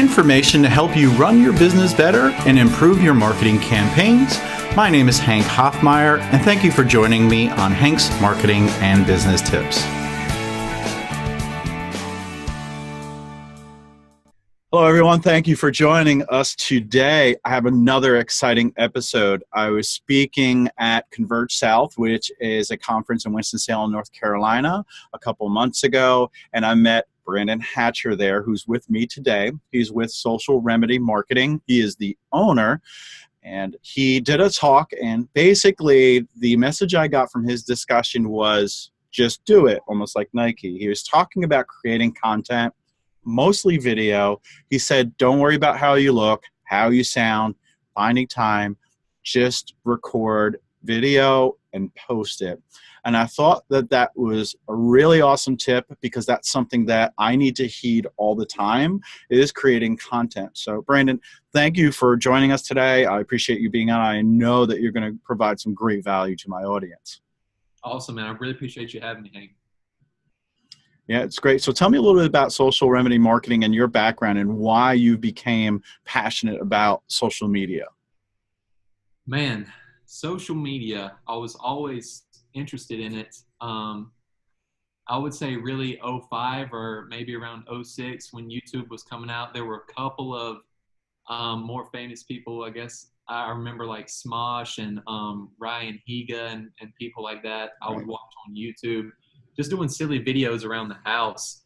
information to help you run your business better and improve your marketing campaigns. My name is Hank Hoffmeyer, and thank you for joining me on Hank's Marketing and Business Tips. Hello, everyone. Thank you for joining us today. I have another exciting episode. I was speaking at Converge South, which is a conference in Winston-Salem, North Carolina, a couple months ago, and I met Brandon Hatcher there, who's with me today. He's with Social Remedy Marketing. He is the owner, and he did a talk, and basically the message I got from his discussion was just do it, almost like Nike. He was talking about creating content, mostly video. He said, don't worry about how you look, how you sound, finding time, just record video and post it. And I thought that that was a really awesome tip because that's something that I need to heed all the time, is creating content. So Brandon, thank you for joining us today. I appreciate you being on. I know that you're going to provide some great value to my audience. Awesome, man. I really appreciate you having me, Hank. Yeah, it's great. So tell me a little bit about Social Remedy Marketing and your background and why you became passionate about social media. Man, social media, I was always interested in it. I would say really 05 or maybe around 06 when YouTube was coming out. There were a couple of more famous people, I guess. I remember like Smosh and Ryan Higa and people like that. I would watch on YouTube, just doing silly videos around the house,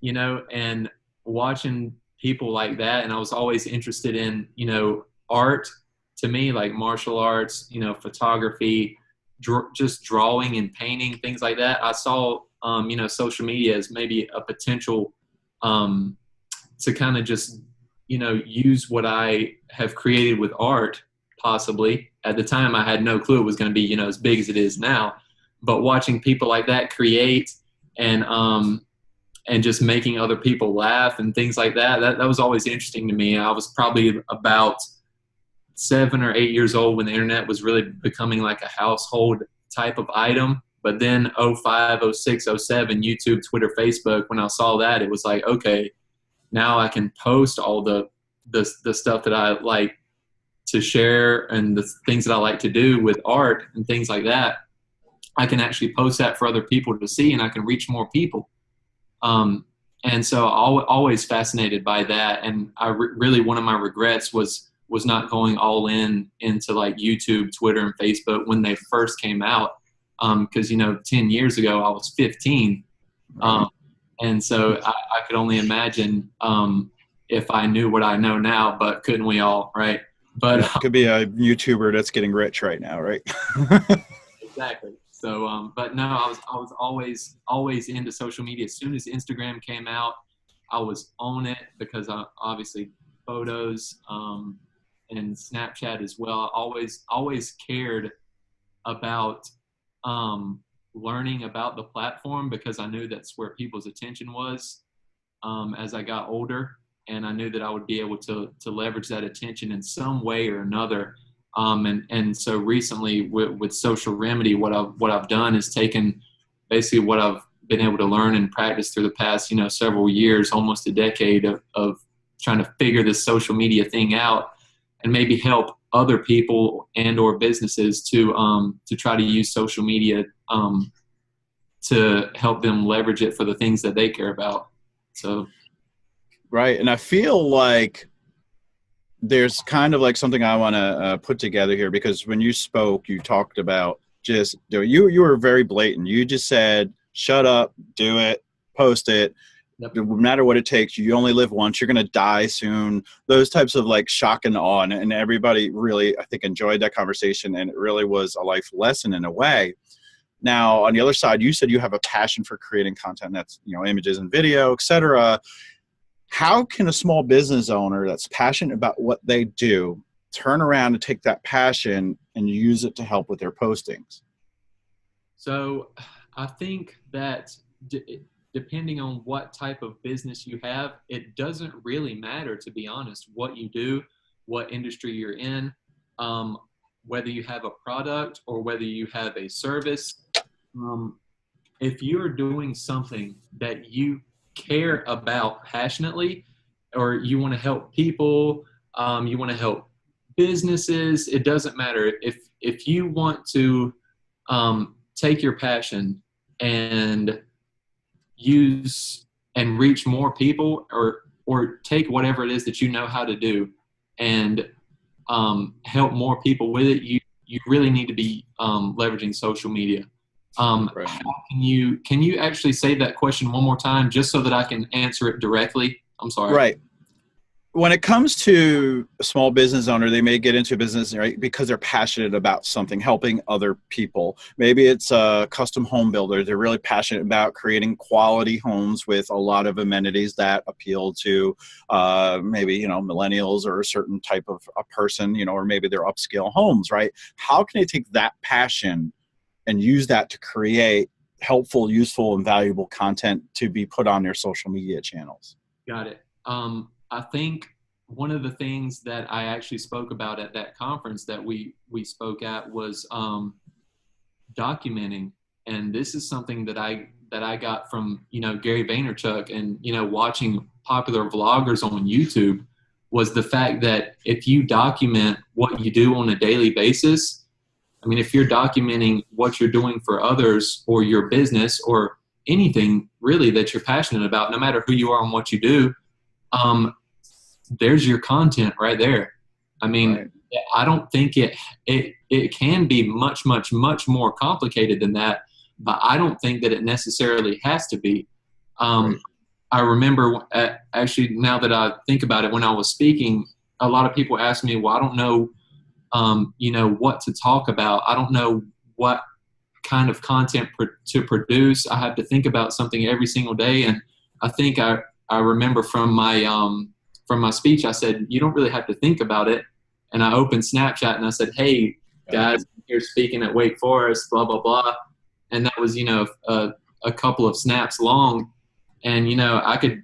you know, and watching people like that. And I was always interested in, you know, art to me, like martial arts, you know, photography, just drawing and painting, things like that. I saw, you know, social media as maybe a potential to kind of just, you know, use what I have created with art, possibly. At the time, I had no clue it was going to be, you know, as big as it is now. But watching people like that create and just making other people laugh and things like that, that was always interesting to me. I was probably about 7 or 8 years old when the internet was really becoming like a household type of item. But then 05, 06, 07, YouTube, Twitter, Facebook, when I saw that, it was like, okay, now I can post all the stuff that I like to share and the things that I like to do with art and things like that. I can actually post that for other people to see, and I can reach more people. And so always fascinated by that. And really one of my regrets was not going all into like YouTube, Twitter, and Facebook when they first came out. Because, you know, 10 years ago I was 15. And so I could only imagine if I knew what I know now, but couldn't we all, right? But it could be a YouTuber that's getting rich right now, right? Exactly. So, but no, I was always into social media. As soon as Instagram came out, I was on it because obviously photos and Snapchat as well. I always cared about learning about the platform because I knew that's where people's attention was as I got older, and I knew that I would be able to leverage that attention in some way or another. And so recently with Social Remedy, what I've done is taken basically what I've been able to learn and practice through the past, you know, several years, almost a decade of trying to figure this social media thing out and maybe help other people and or businesses to try to use social media to help them leverage it for the things that they care about. So. Right. And I feel like there's kind of like something I want to put together here, because when you spoke, you talked about just you were very blatant. You just said, shut up, do it, post it. Yep. No matter what it takes, you only live once. You're going to die soon. Those types of like shock and awe. And everybody really, I think, enjoyed that conversation. And it really was a life lesson in a way. Now, on the other side, you said you have a passion for creating content that's, you know, images and video, et cetera. How can a small business owner that's passionate about what they do turn around and take that passion and use it to help with their postings? So I think that depending on what type of business you have, it doesn't really matter, to be honest, what you do, what industry you're in, whether you have a product or whether you have a service. If you're doing something that you care about passionately, or you want to help people, you want to help businesses. It doesn't matter. If you want to take your passion and use and reach more people, or take whatever it is that you know how to do and help more people with it, you really need to be leveraging social media. Right. How can you actually say that question one more time just so that I can answer it directly? I'm sorry. Right. When it comes to a small business owner, they may get into business, right, because they're passionate about something, helping other people. Maybe it's a custom home builder. They're really passionate about creating quality homes with a lot of amenities that appeal to maybe, millennials or a certain type of a person, or maybe they're upscale homes, right? How can they take that passion and use that to create helpful, useful, and valuable content to be put on their social media channels? Got it. I think one of the things that I actually spoke about at that conference that we spoke at was documenting, and this is something that I got from Gary Vaynerchuk and watching popular vloggers on YouTube, was the fact that if you document what you do on a daily basis, I mean, if you're documenting what you're doing for others or your business or anything really that you're passionate about, no matter who you are and what you do, there's your content right there. I mean, right. I don't think it can be much more complicated than that, but I don't think that it necessarily has to be. Right. I remember actually, now that I think about it, when I was speaking, a lot of people asked me, well, I don't know, what to talk about. I don't know what kind of content to produce. I have to think about something every single day. And I think I remember from my speech, I said, you don't really have to think about it. And I opened Snapchat and I said, hey, guys, you're speaking at Wake Forest, blah, blah, blah. And that was, a couple of snaps long. And, I could,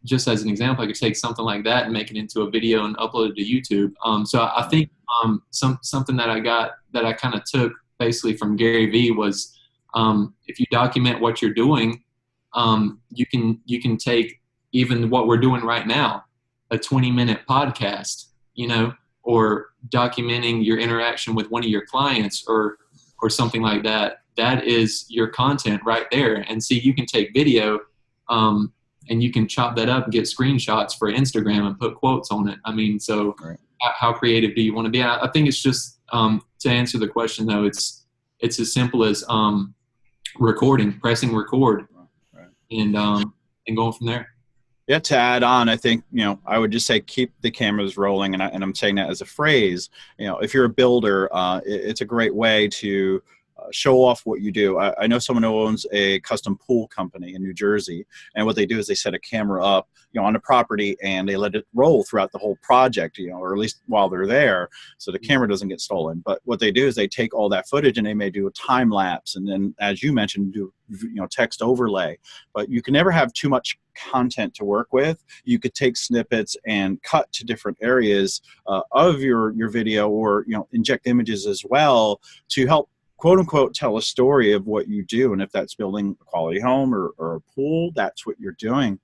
just as an example, I could take something like that and make it into a video and upload it to YouTube. So I think something that I kind of took basically from Gary Vee was, if you document what you're doing, you can take even what we're doing right now, a 20-minute podcast, or documenting your interaction with one of your clients or something like that. That is your content right there. And see, you can take video, and you can chop that up and get screenshots for Instagram and put quotes on it. I mean, so right. How creative do you want to be? I think it's just, to answer the question though, it's as simple as pressing record, right. and going from there. Yeah, to add on, I think, I would just say keep the cameras rolling, and I'm saying that as a phrase. If you're a builder, it's a great way to show off what you do. I know someone who owns a custom pool company in New Jersey, and what they do is they set a camera up, on the property, and they let it roll throughout the whole project, or at least while they're there, so the camera doesn't get stolen. But what they do is they take all that footage and they may do a time lapse, and then, as you mentioned, do text overlay. But you can never have too much content to work with. You could take snippets and cut to different areas of your video, or inject images as well to help, quote unquote, tell a story of what you do. And if that's building a quality home or a pool, that's what you're doing.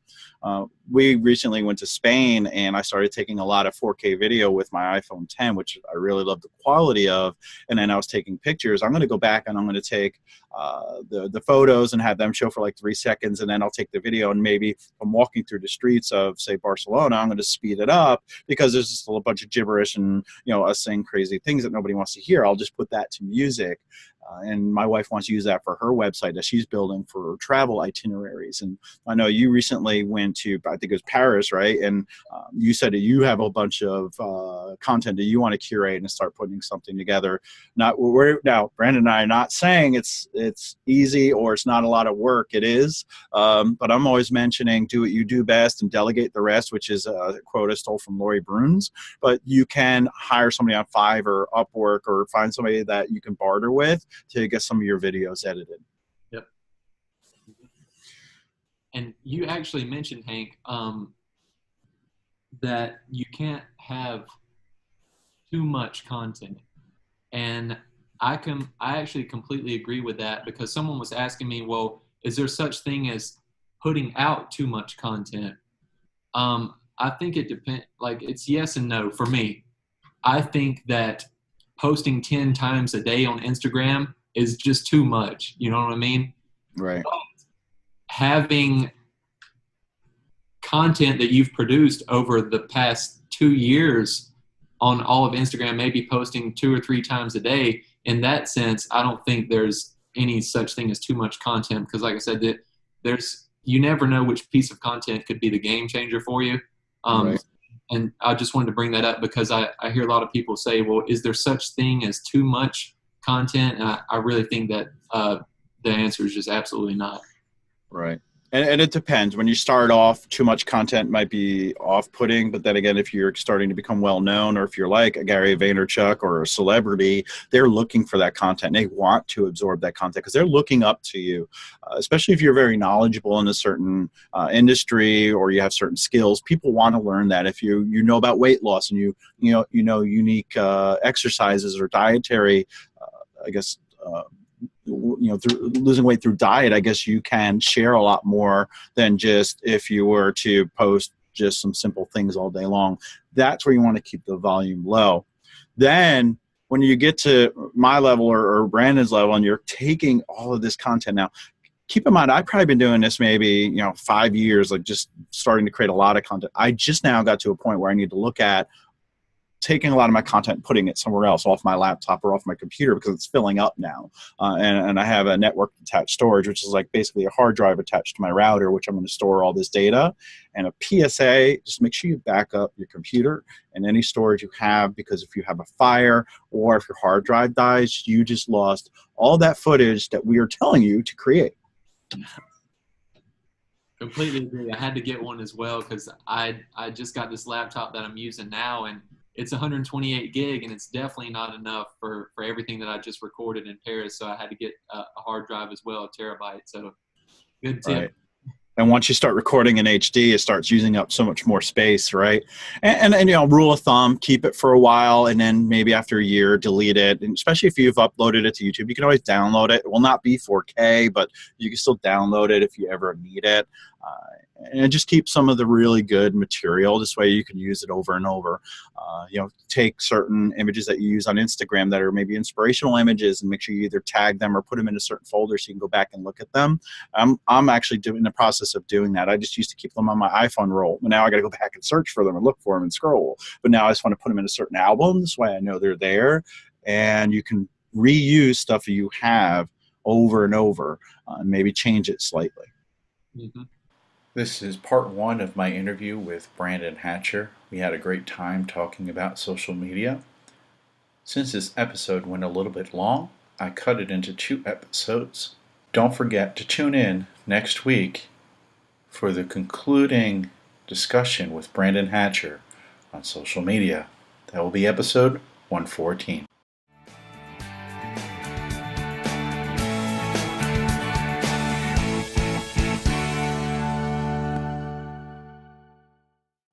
We recently went to Spain, and I started taking a lot of 4K video with my iPhone 10, which I really love the quality of. And then I was taking pictures. I'm going to go back and I'm going to take the photos and have them show for like 3 seconds. And then I'll take the video, and maybe if I'm walking through the streets of, say, Barcelona, I'm going to speed it up because there's just a bunch of gibberish and, us saying crazy things that nobody wants to hear. I'll just put that to music. And my wife wants to use that for her website that she's building for travel itineraries. And I know you recently went to, I think it was Paris, right? And you said that you have a bunch of content that you want to curate and start putting something together. Now, Brandon and I are not saying it's easy or it's not a lot of work. It is. But I'm always mentioning do what you do best and delegate the rest, which is a quote I stole from Lori Bruns. But you can hire somebody on Fiverr or Upwork, or find somebody that you can barter with to get some of your videos edited. Yep. And you actually mentioned, Hank, that you can't have too much content. And I actually completely agree with that, because someone was asking me, well, is there such thing as putting out too much content? I think it depends. Like it's yes and no for me. I think that posting 10 times a day on Instagram is just too much. You know what I mean? Right. Having content that you've produced over the past 2 years on all of Instagram, maybe posting 2 or 3 times a day. In that sense, I don't think there's any such thing as too much content because, like I said, that you never know which piece of content could be the game changer for you. Right. And I just wanted to bring that up because I hear a lot of people say, well, is there such thing as too much content? And I really think that the answer is just absolutely not. Right. And it depends. When you start off, too much content might be off-putting. But then again, if you're starting to become well-known, or if you're like a Gary Vaynerchuk or a celebrity, they're looking for that content. They want to absorb that content because they're looking up to you, especially if you're very knowledgeable in a certain industry or you have certain skills. People want to learn that. If you know about weight loss and you know unique exercises or dietary, I guess. Through losing weight through diet, I guess you can share a lot more than just if you were to post just some simple things all day long. That's where you want to keep the volume low. Then when you get to my level or Brandon's level and you're taking all of this content now, keep in mind, I've probably been doing this maybe 5 years, like just starting to create a lot of content. I just now got to a point where I need to look at taking a lot of my content and putting it somewhere else, off my laptop or off my computer, because it's filling up now. And I have a network attached storage, which is like basically a hard drive attached to my router, which I'm going to store all this data. And a PSA, just make sure you back up your computer and any storage you have, because if you have a fire or if your hard drive dies, you just lost all that footage that we are telling you to create. Completely agree. I had to get one as well because I just got this laptop that I'm using now, and it's 128 gig, and it's definitely not enough for everything that I just recorded in Paris. So I had to get a hard drive as well, a terabyte. So good tip. Right. And once you start recording in HD, it starts using up so much more space, right? And rule of thumb, keep it for a while, and then maybe after a year, delete it. And especially if you've uploaded it to YouTube, you can always download it. It will not be 4K, but you can still download it if you ever need it. And just keep some of the really good material. This way you can use it over and over. Take certain images that you use on Instagram that are maybe inspirational images and make sure you either tag them or put them in a certain folder so you can go back and look at them. I'm actually in the process of doing that. I just used to keep them on my iPhone roll, but now I got to go back and search for them and look for them and scroll. But now I just want to put them in a certain album. This way I know they're there, and you can reuse stuff you have over and over and maybe change it slightly. Mm-hmm. This is part one of my interview with Brandon Hatcher. We had a great time talking about social media. Since this episode went a little bit long, I cut it into 2 episodes. Don't forget to tune in next week for the concluding discussion with Brandon Hatcher on social media. That will be episode 114.